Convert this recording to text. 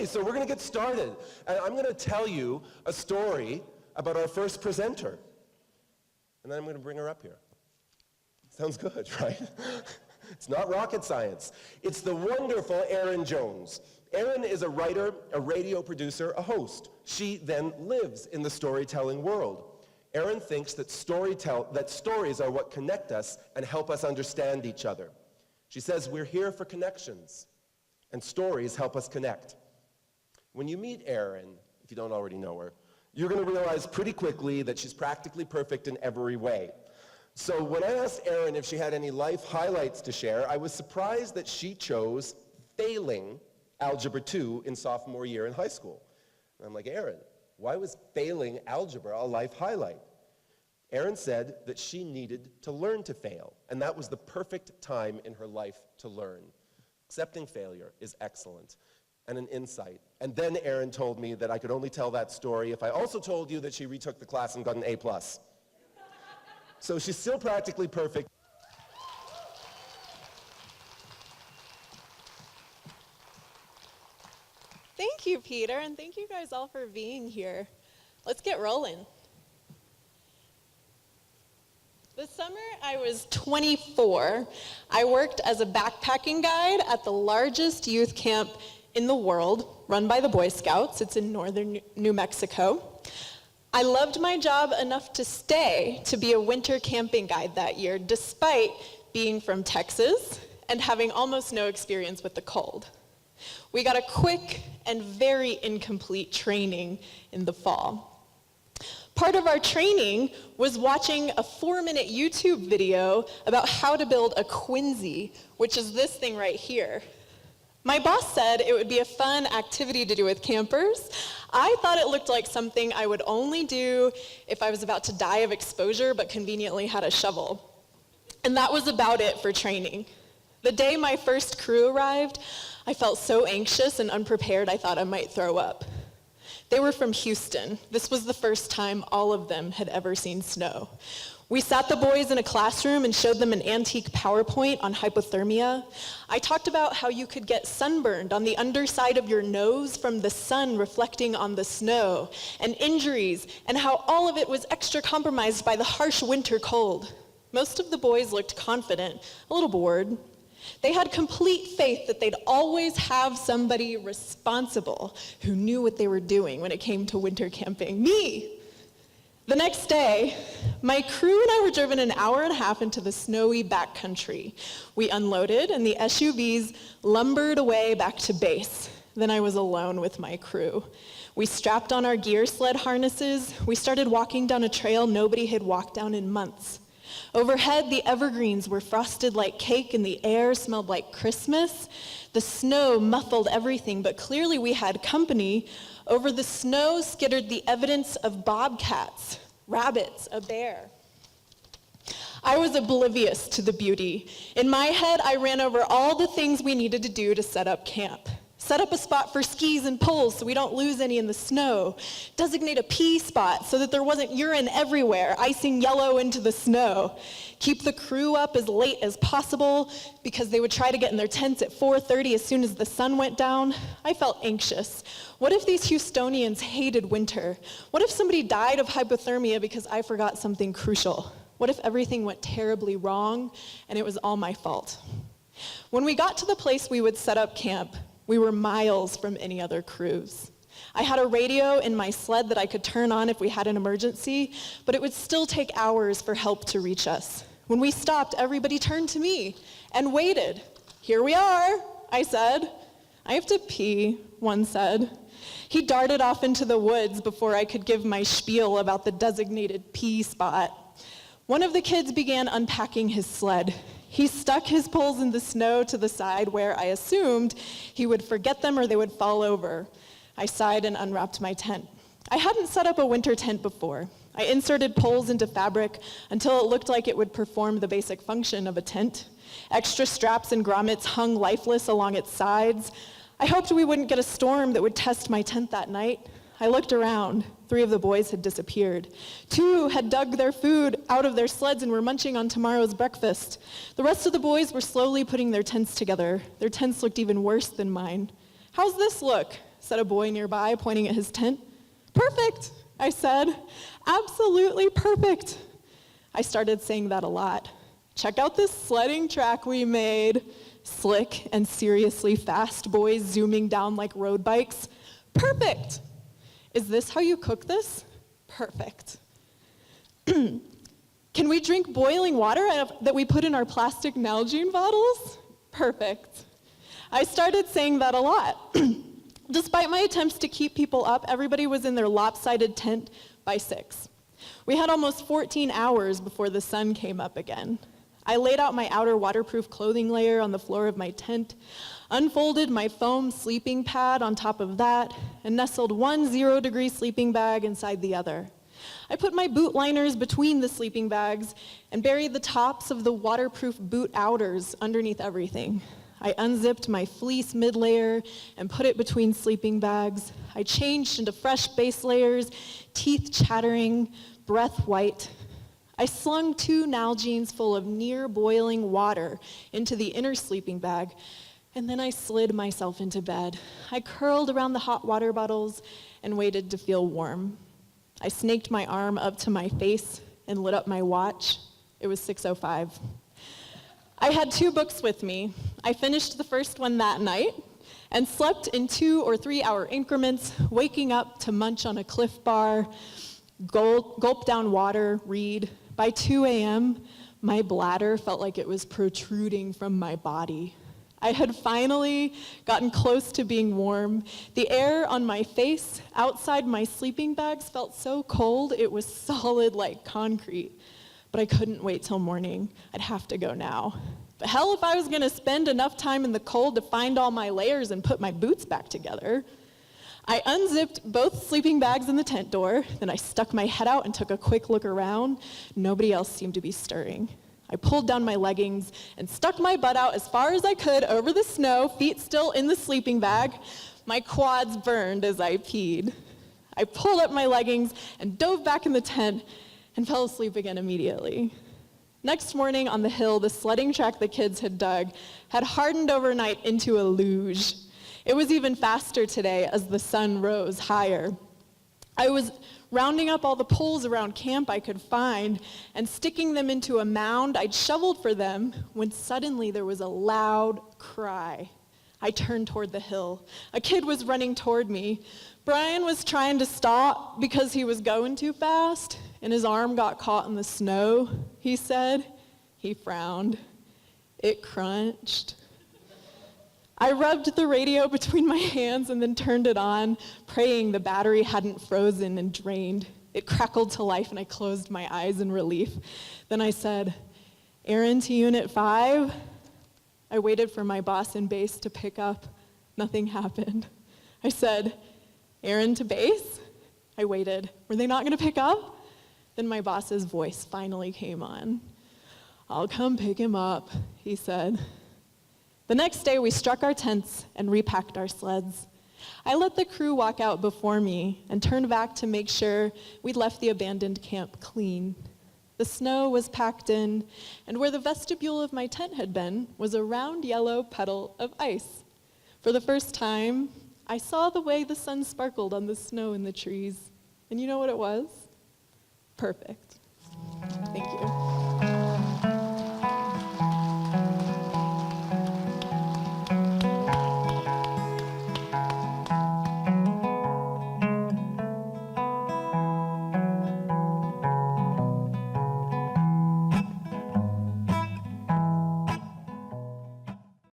Okay, so we're going to get started. And I'm going to tell you a story about our first presenter. And then I'm going to bring her up here. Sounds good, right? It's not rocket science. It's the wonderful Erin Jones. Erin is a writer, a radio producer, a host. She then lives in the storytelling world. Erin thinks that stories are what connect us and help us understand each other. She says we're here for connections, and stories help us connect. When you meet Erin, if you don't already know her, you're going to realize pretty quickly that she's practically perfect in every way. So when I asked Erin if she had any life highlights to share, I was surprised that she chose failing Algebra 2 in sophomore year in high school. And I'm like, Erin, why was failing algebra a life highlight? Erin said that she needed to learn to fail, and that was the perfect time in her life to learn. Accepting failure is excellent and an insight. And then Erin told me that I could only tell that story if I also told you that she retook the class and got an A+. So she's still practically perfect. Thank you, Peter, and thank you guys all for being here. Let's get rolling. This summer, I was 24. I worked as a backpacking guide at the largest youth camp in the world, run by the Boy Scouts. It's in northern New Mexico. I loved my job enough to stay to be a winter camping guide that year, despite being from Texas and having almost no experience with the cold. We got a quick and very incomplete training in the fall. Part of our training was watching a 4-minute YouTube video about how to build a quinzhee, which is this thing right here. My boss said it would be a fun activity to do with campers. I thought it looked like something I would only do if I was about to die of exposure but conveniently had a shovel. And that was about it for training. The day my first crew arrived, I felt so anxious and unprepared I thought I might throw up. They were from Houston. This was the first time all of them had ever seen snow. We sat the boys in a classroom and showed them an antique PowerPoint on hypothermia. I talked about how you could get sunburned on the underside of your nose from the sun reflecting on the snow, and injuries, and how all of it was extra compromised by the harsh winter cold. Most of the boys looked confident, a little bored. They had complete faith that they'd always have somebody responsible who knew what they were doing when it came to winter camping. Me! The next day, my crew and I were driven an hour and a half into the snowy backcountry. We unloaded, and the SUVs lumbered away back to base. Then I was alone with my crew. We strapped on our gear sled harnesses. We started walking down a trail nobody had walked down in months. Overhead, the evergreens were frosted like cake, and the air smelled like Christmas. The snow muffled everything, but clearly we had company. Over the snow skittered the evidence of bobcats, rabbits, a bear. I was oblivious to the beauty. In my head, I ran over all the things we needed to do to set up camp. Set up a spot for skis and poles so we don't lose any in the snow. Designate a pee spot so that there wasn't urine everywhere, icing yellow into the snow. Keep the crew up as late as possible because they would try to get in their tents at 4:30 as soon as the sun went down. I felt anxious. What if these Houstonians hated winter? What if somebody died of hypothermia because I forgot something crucial? What if everything went terribly wrong and it was all my fault? When we got to the place we would set up camp, we were miles from any other crews. I had a radio in my sled that I could turn on if we had an emergency, but it would still take hours for help to reach us. When we stopped, everybody turned to me and waited. Here we are, I said. I have to pee, one said. He darted off into the woods before I could give my spiel about the designated pee spot. One of the kids began unpacking his sled. He stuck his poles in the snow to the side where I assumed he would forget them or they would fall over. I sighed and unwrapped my tent. I hadn't set up a winter tent before. I inserted poles into fabric until it looked like it would perform the basic function of a tent. Extra straps and grommets hung lifeless along its sides. I hoped we wouldn't get a storm that would test my tent that night. I looked around. 3 of the boys had disappeared. 2 had dug their food out of their sleds and were munching on tomorrow's breakfast. The rest of the boys were slowly putting their tents together. Their tents looked even worse than mine. "How's this look?" said a boy nearby, pointing at his tent. Perfect, I said. Absolutely perfect. I started saying that a lot. Check out this sledding track we made. Slick and seriously fast boys zooming down like road bikes. Perfect. Is this how you cook this? Perfect. Can we drink boiling water that we put in our plastic Nalgene bottles? Perfect. I started saying that a lot. Despite my attempts to keep people up, everybody was in their lopsided tent by 6. We had almost 14 hours before the sun came up again. I laid out my outer waterproof clothing layer on the floor of my tent, unfolded my foam sleeping pad on top of that, and nestled one 0-degree sleeping bag inside the other. I put my boot liners between the sleeping bags and buried the tops of the waterproof boot outers underneath everything. I unzipped my fleece mid-layer and put it between sleeping bags. I changed into fresh base layers, teeth chattering, breath white. I slung 2 Nalgenes full of near-boiling water into the inner sleeping bag, and then I slid myself into bed. I curled around the hot water bottles and waited to feel warm. I snaked my arm up to my face and lit up my watch. It was 6:05. I had 2 books with me. I finished the first one that night and slept in 2 or 3 hour increments, waking up to munch on a Cliff Bar, gulp down water, read. By 2 a.m., my bladder felt like it was protruding from my body. I had finally gotten close to being warm. The air on my face, outside my sleeping bags, felt so cold it was solid like concrete. But I couldn't wait till morning. I'd have to go now. But hell if I was gonna spend enough time in the cold to find all my layers and put my boots back together. I unzipped both sleeping bags in the tent door, then I stuck my head out and took a quick look around. Nobody else seemed to be stirring. I pulled down my leggings and stuck my butt out as far as I could over the snow, feet still in the sleeping bag. My quads burned as I peed. I pulled up my leggings and dove back in the tent and fell asleep again immediately. Next morning on the hill, the sledding track the kids had dug had hardened overnight into a luge. It was even faster today as the sun rose higher. I was rounding up all the poles around camp I could find and sticking them into a mound I'd shoveled for them when suddenly there was a loud cry. I turned toward the hill. A kid was running toward me. Brian was trying to stop because he was going too fast and his arm got caught in the snow, he said. He frowned. It crunched. I rubbed the radio between my hands and then turned it on, praying the battery hadn't frozen and drained. It crackled to life and I closed my eyes in relief. Then I said, "Erin to Unit 5. I waited for my boss in base to pick up. Nothing happened. I said, "Erin to base." I waited. Were they not going to pick up? Then my boss's voice finally came on. "I'll come pick him up," he said. The next day, we struck our tents and repacked our sleds. I let the crew walk out before me and turned back to make sure we'd left the abandoned camp clean. The snow was packed in, and where the vestibule of my tent had been was a round yellow puddle of ice. For the first time, I saw the way the sun sparkled on the snow in the trees. And you know what it was? Perfect. Thank you.